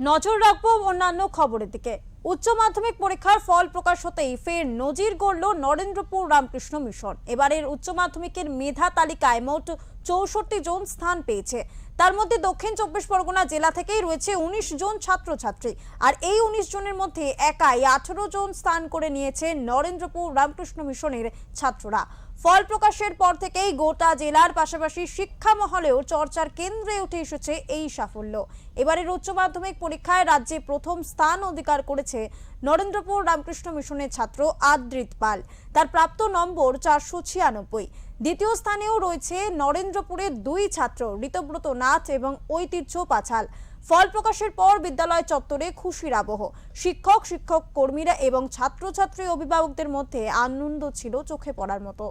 নজর রাখবো অন্যান্য খবরের দিকে। উচ্চ মাধ্যমিক পরীক্ষার ফল প্রকাশ হতেই ফের নজির গড়ল নরেন্দ্রপুর রামকৃষ্ণ মিশন। এবারের উচ্চ মাধ্যমিকের মেধা তালিকায় মোট 64 জন স্থান পেয়েছে। তার মধ্যে দক্ষিণ 24 পরগনা জেলা থেকেই রয়েছে 19 জন ছাত্রছাত্রী। আর এই 19 জনের মধ্যে একাই 18 জন স্থান করে নিয়েছে নরেন্দ্রপুর রামকৃষ্ণ মিশনের ছাত্ররা। ফল প্রকাশের পর থেকেই গোটা জেলার পাশাপাশি শিক্ষা মহলেও চর্চার কেন্দ্রে উঠে এসেছে এই সাফল্য। এবারের উচ্চ মাধ্যমিক পরীক্ষায় রাজ্যে প্রথম স্থান অধিকার করেছে নরেন্দ্রপুর রামকৃষ্ণ মিশনের ছাত্র আদ্রিত পাল। তার প্রাপ্ত নম্বর 496। দ্বিতীয় স্থানেও রয়েছে নরেন্দ্রপুরের দুই ছাত্র ঋতব্রত নাথ এবং ঐতিহ্য পাছাল। ফল প্রকাশের পর বিদ্যালয় চত্বরে খুশির আবহ। শিক্ষক কর্মীরা এবং ছাত্রছাত্রী অভিভাবকদের মধ্যে আনন্দ ছিল চোখে পড়ার মতো।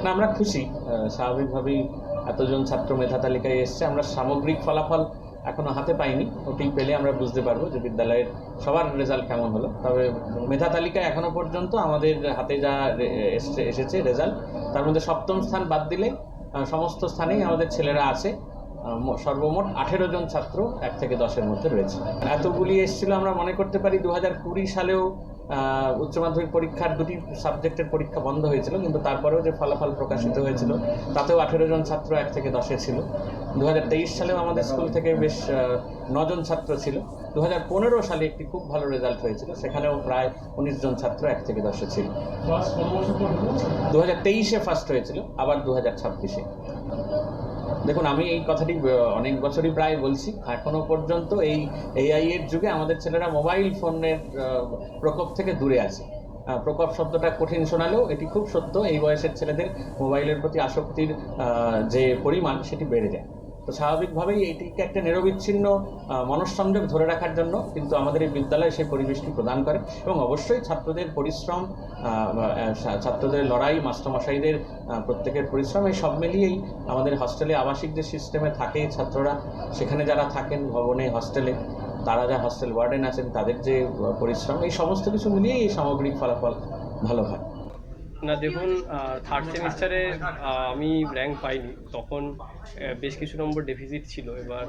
না, আমরা খুশি। স্বাভাবিকভাবেই এতজন ছাত্র মেধা তালিকায় এসছে। আমরা সামগ্রিক ফলাফল এখনো হাতে পাইনি, ওটি পেলে আমরা বুঝতে পারবো যে বিদ্যালয়ের সবার রেজাল্ট কেমন হলো। তবে মেধা তালিকায় এখনো পর্যন্ত আমাদের হাতে যা এসেছে রেজাল্ট, তার মধ্যে সপ্তম স্থান বাদ দিলে সমস্ত স্থানেই আমাদের ছেলেরা আছে। সর্বমোট 18 জন ছাত্র 1 থেকে 10-এর মধ্যে রয়েছে। এতগুলি এসেছিল আমরা মনে করতে পারি 2020 সালেও উচ্চ মাধ্যমিক পরীক্ষার দুটি সাবজেক্টের পরীক্ষা বন্ধ হয়েছিল, কিন্তু তারপরেও যে ফলাফল প্রকাশিত হয়েছিল তাতেও 18 জন ছাত্র 1 থেকে 10-এ ছিল। 2023 সালেও আমাদের স্কুল থেকে বেশ 9 জন ছাত্র ছিল। 2015 সালে একটি খুব ভালো রেজাল্ট হয়েছিল, সেখানেও প্রায় 19 জন ছাত্র 1 থেকে 10-এ ছিল। 2023-এ ফার্স্ট হয়েছিল, আবার 2026-এ। দেখুন, আমি এই কথাটি অনেক বছরই প্রায় বলছি, এখনো পর্যন্ত এই এআই এর যুগে আমাদের ছেলেরা মোবাইল ফোনের প্রকোপ থেকে দূরে আছে। প্রকোপ শব্দটা কঠিন শোনালেও এটি খুব সত্য। এই বয়সের ছেলেদের মোবাইলের প্রতি আসক্তির যে পরিমাণ সেটি বেড়ে যায়। তো স্বাভাবিকভাবেই এটিকে একটা নিরবিচ্ছিন্ন মনঃসংযোগ ধরে রাখার জন্য কিন্তু আমাদের এই বিদ্যালয় সেই পরিবেশটি প্রদান করে, এবং অবশ্যই ছাত্রদের পরিশ্রম, ছাত্রদের লড়াই, মাস্টারমশাইদের প্রত্যেকের পরিশ্রম, এই সব মিলিয়েই আমাদের হস্টেলে আবাসিক যে সিস্টেমে থাকে ছাত্ররা, সেখানে যারা থাকেন ভবনে হস্টেলে, তারা যা হস্টেল ওয়ার্ডেন আছেন তাদের যে পরিশ্রম, এই সমস্ত কিছু মিলিয়েই এই সামগ্রিক ফলাফল ভালো হয়। না দেখুন, থার্ড সেমিস্টারে আমি র্যাঙ্ক পাইনি, তখন বেশ কিছু নম্বর ডেফিসিট ছিল। এবার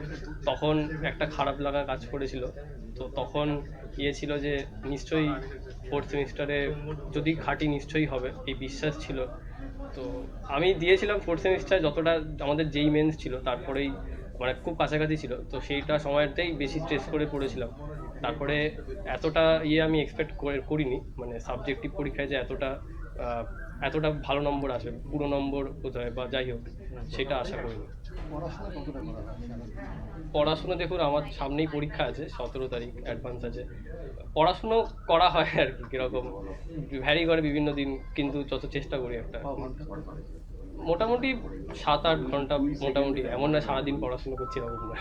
তখন একটা খারাপ লাগা কাজ করেছিল। তো তখন ছিল যে নিশ্চয়ই ফোর্থ সেমিস্টারে যদি খাটি নিশ্চয়ই হবে, এই বিশ্বাস ছিল। তো আমি দিয়েছিলাম ফোর্থ সেমিস্টার, যতটা আমাদের যেই মেন্স ছিল তারপরেই মানে খুব কাছাকাছি ছিল, তো সেইটা সময়তেই বেশি স্ট্রেস করে পড়েছিলাম। তারপরে এতটা আমি এক্সপেক্ট করিনি, মানে সাবজেক্টিভ পরীক্ষায় যে এতটা ভালো নম্বর আসবে, পুরো নম্বর কোথায় বা যাই হোক, সেটা আশা করিনি। পড়াশুনো দেখুন, আমার সামনেই পরীক্ষা আছে, 17 তারিখ অ্যাডভান্স আছে। পড়াশুনো করা হয় আর কি, কীরকম ভ্যারি করে বিভিন্ন দিন, কিন্তু যত চেষ্টা করি একটা মোটামুটি 7-8 ঘন্টা, মোটামুটি, এমন না সারাদিন পড়াশুনো করছি এরকম না।